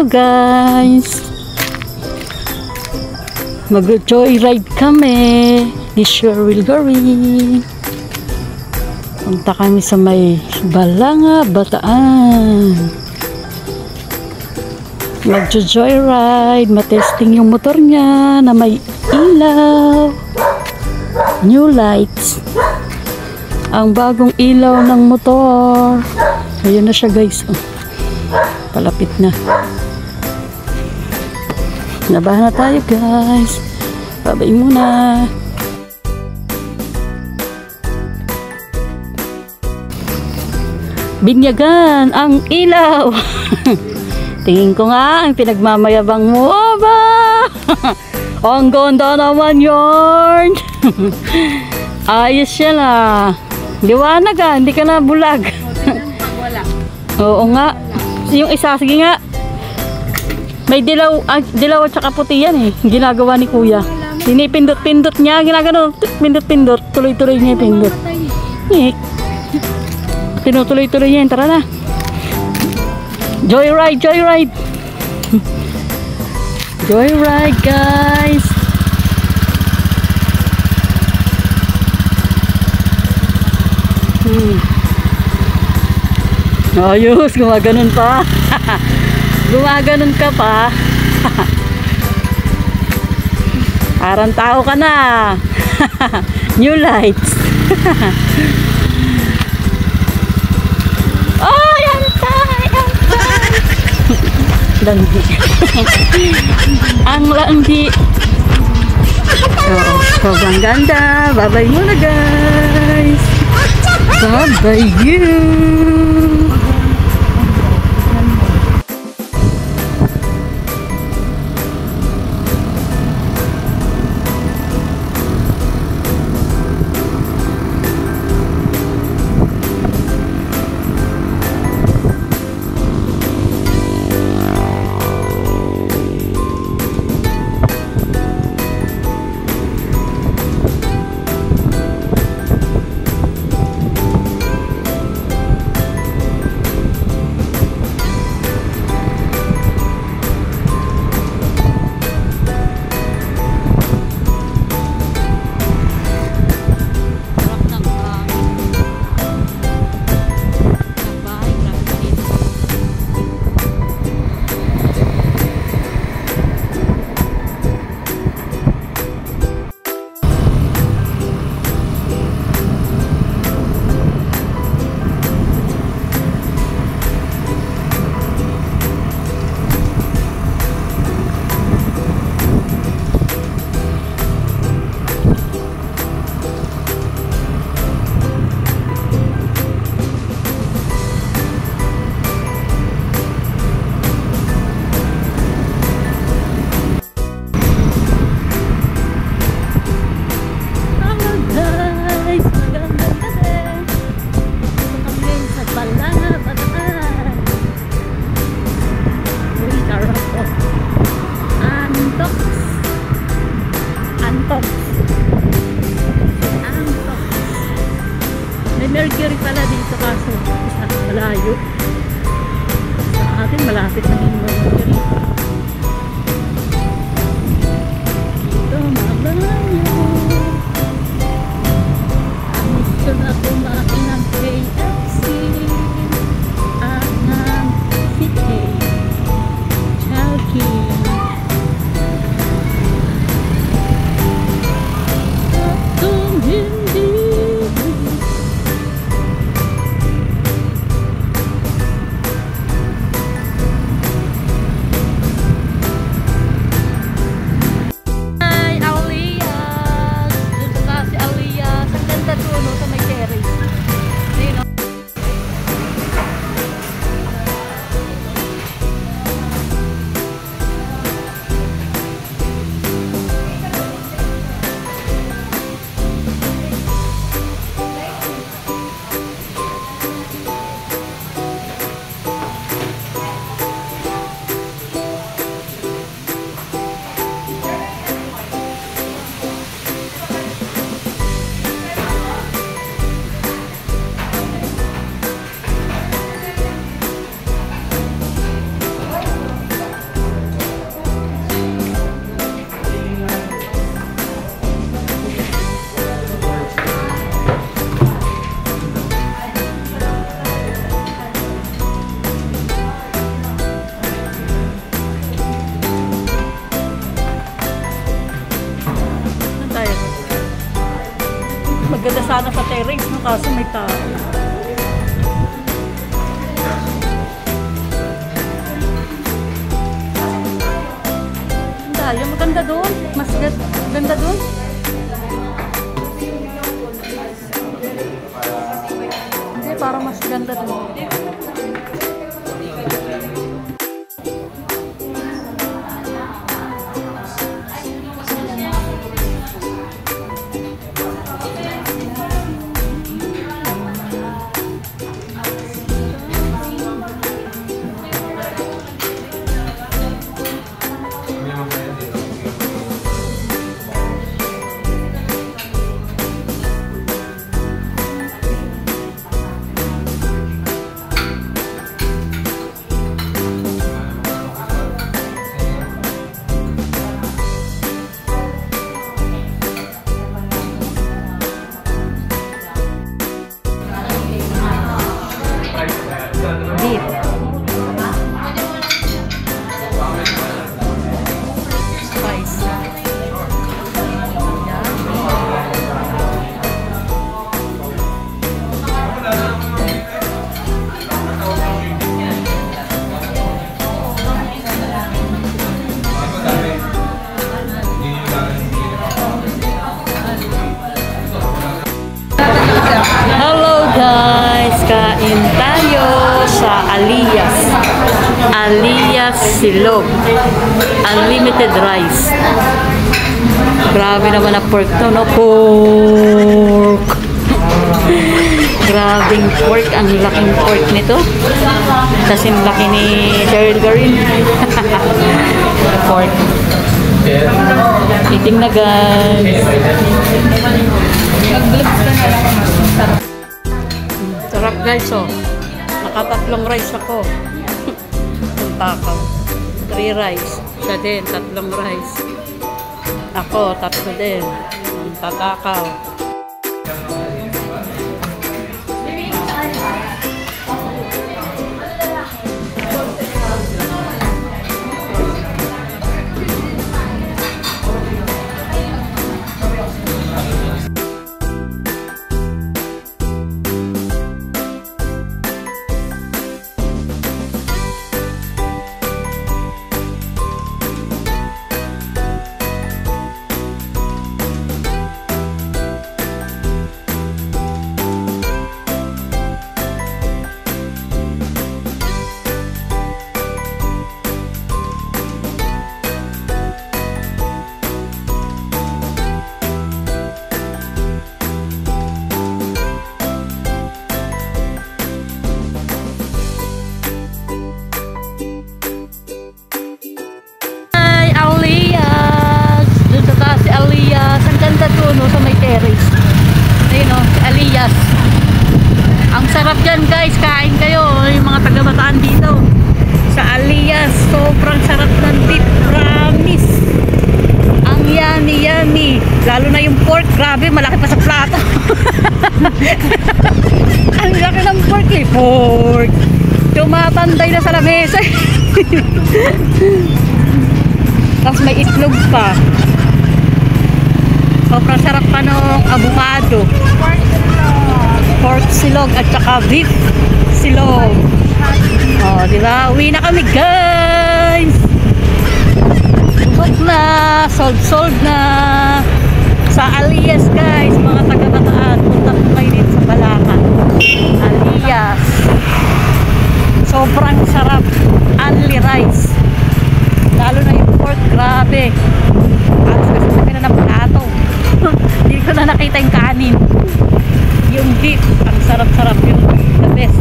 Hello guys! Mag-joyride kami ni Sherwin Gary. Punta kami sa may Balanga, Bataan. Mag-joyride, matesting yung motor niya na may ilaw. New lights. Ang bagong ilaw ng motor. Ayun na siya guys. Palapit na. Nabahan na tayo guys. Babay muna. Binyagan ang ilaw. Tingin ko nga ang pinagmamayabang mo ba. Ang ganda naman yun. Ayos siya na. Liwanag ka, hindi ka na bulag. Oo nga. Yung isa, sige nga. May dilaw at saka puti yan eh. Ginagawa ni kuya. Pinipindot-pindot niya. Ginagano, pindot-pindot. Tuloy-tuloy niya yung pindot. Tinutuloy-tuloy niya. Tara na. Joyride, joyride. Joyride guys. Ayos, gumaganon pa. Gumaganon ka pa. Parang tao ka na. New lights. Oh, yan tayo. Landi. Ang landi. Sobrang ganda. Bye-bye muna guys. Bye-bye you. May Mercury pala dito kaso malayo. Sa atin malapit na yung Mercury. Ito malayo. Gusto na kumain ng KFC at ng City Chalky. Maganda sana sa terrace, no? Kaso may tao. Yung maganda doon. Mas ganda doon. Hindi, parang mas ganda doon. Beef. Spice. Hello guys, kain tayo sa Alias. Alias Silog. Unlimited rice. Grabe naman na pork to, no? Pork. Grabing pork. Ang laking pork nito. Kasing laki ni Cheryl Garin. Pork. Eating na guys. Mag-vlogs ka na lang. Sarap guys, oh. Nakatatlong rice ako. Ang takaw. 3 rice. Siya din, 3 rice. Ako, 3 din. Ang tatakaw. No, sa may terrace. Ayun, no, Alias. Ang sarap dyan guys, kain kayo yung mga taga-Bataan dito sa Alias. Sobrang sarap ng beef, promise. Ang yummy. Lalo na yung pork, grabe, malaki pa sa plato. Ang laki ng pork, eh. Pork tumatanda na sa lamesa. Tapos may itlog pa. Sobrang sarap pa ng avocado. Pork silog at saka beef silog. Oh, di ba? Uwi na kami, guys. Subok na, sold na sa Alias, guys. Mga taga-Bataan, punta po kayo dito sa Balacan. Alias. Sobrang sarap. Only rice. Lalo na yung pork, grabe. Alas kasi kami na ng plato. Hindi ko na nakita yung kanin. Yung beef, ang sarap-sarap, yung the best.